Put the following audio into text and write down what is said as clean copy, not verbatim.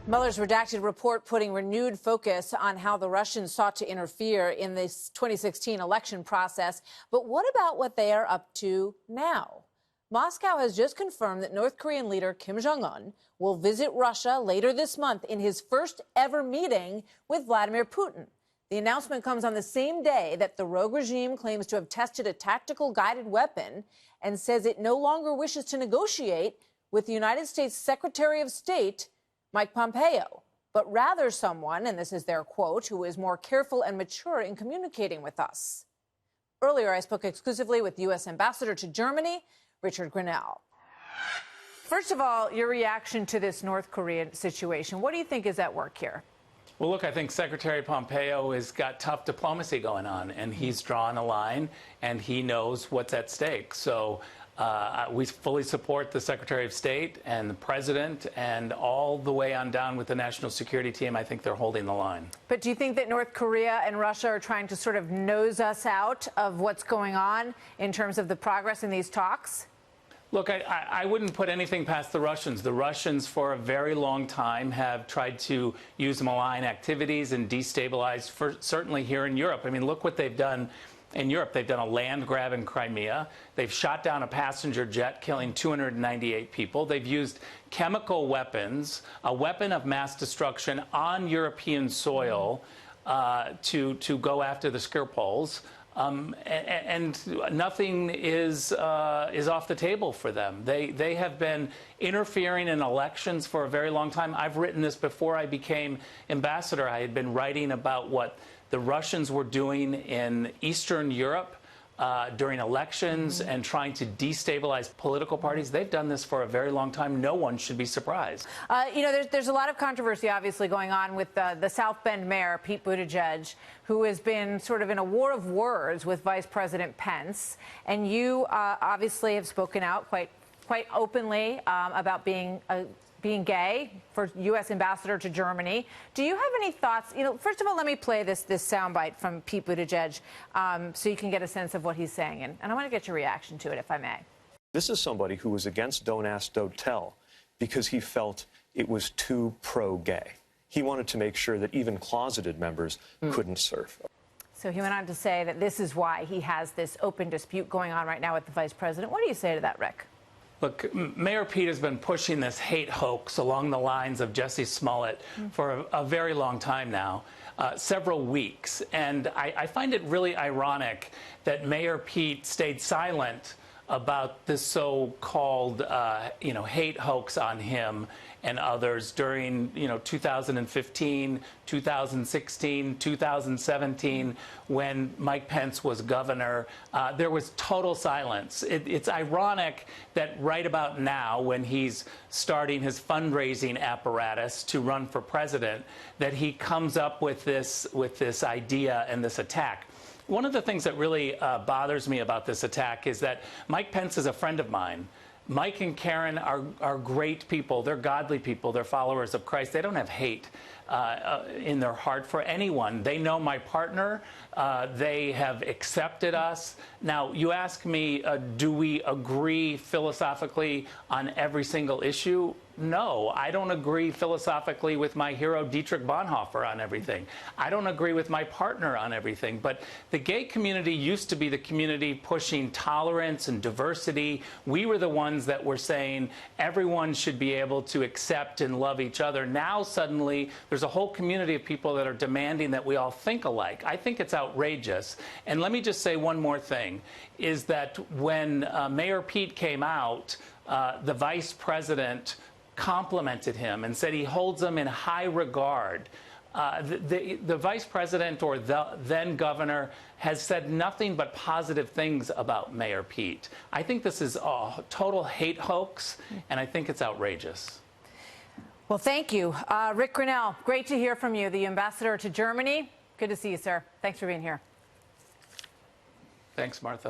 Mueller's redacted report putting renewed focus on how the Russians sought to interfere in this 2016 election process. But what about what they are up to now? Moscow has just confirmed that North Korean leader Kim Jong-un will visit Russia later this month in his first ever meeting with Vladimir Putin. The announcement comes on the same day that the rogue regime claims to have tested a tactical guided weapon and says it no longer wishes to negotiate with the United States Secretary of State Mike Pompeo, but rather someone, and this is their quote, who is more careful and mature in communicating with us. Earlier, I spoke exclusively with U.S. Ambassador to Germany, Richard Grenell. First of all, your reaction to this North Korean situation. What do you think is at work here? Well, look, I think Secretary Pompeo has got tough diplomacy going on, and he's drawn a line, and he knows what's at stake. So we fully support the Secretary of State and the President, and all the way on down with the National Security Team. I think they're holding the line. But do you think that North Korea and Russia are trying to sort of nose us out of what's going on in terms of the progress in these talks? Look, I wouldn't put anything past the Russians. The Russians, for a very long time, have tried to use malign activities and destabilize, certainly here in Europe. I mean, look what they've done in Europe. They've done a land grab in Crimea. They've shot down a passenger jet, killing 298 people. They've used chemical weapons, a weapon of mass destruction on European soil to go after the Skripals. And nothing is off the table for them. They have been interfering in elections for a very long time. I've written this before I became ambassador. I had been writing about what the Russians were doing in Eastern Europe during elections and trying to destabilize political parties. They've done this for a very long time. No one should be surprised. You know, there's a lot of controversy, obviously, going on with the South Bend mayor, Pete Buttigieg, who has been sort of in a war of words with Vice President Pence. And you obviously have spoken out quite openly about being gay for U.S. ambassador to Germany. Do you have any thoughts? You know, first of all, let me play this soundbite from Pete Buttigieg so you can get a sense of what he's saying. And I want to get your reaction to it, if I may. This is somebody who was against Don't Ask, Don't Tell because he felt it was too pro-gay. He wanted to make sure that even closeted members couldn't serve. So he went on to say that this is why he has this open dispute going on right now with the vice president. What do you say to that, Rick? Look, Mayor Pete has been pushing this hate hoax along the lines of Jussie Smollett for a very long time now, several weeks. And I find it really ironic that Mayor Pete stayed silent about this so-called, hate hoax on him and others during, 2015, 2016, 2017, when Mike Pence was governor. There was total silence. It's ironic that right about now, when he's starting his fundraising apparatus to run for president, that he comes up with this idea and this attack. One of the things that really bothers me about this attack is that Mike Pence is a friend of mine. Mike and Karen are great people. They're godly people. They're followers of Christ. They don't have hate in their heart for anyone. They know my partner. They have accepted us. Now, you ask me, do we agree philosophically on every single issue? No, I don't agree philosophically with my hero Dietrich Bonhoeffer on everything. I don't agree with my partner on everything. But the gay community used to be the community pushing tolerance and diversity. We were the ones that were saying everyone should be able to accept and love each other. Now, suddenly, there's a whole community of people that are demanding that we all think alike. I think it's outrageous. And let me just say one more thing, is that when Mayor Pete came out, the vice president complimented him and said he holds him in high regard. The vice president, or the then governor, has said nothing but positive things about Mayor Pete. I think this is a total hate hoax, and I think it's outrageous. Well, thank you. Rick Grenell, great to hear from you, the ambassador to Germany. Good to see you, sir. Thanks for being here. Thanks, Martha.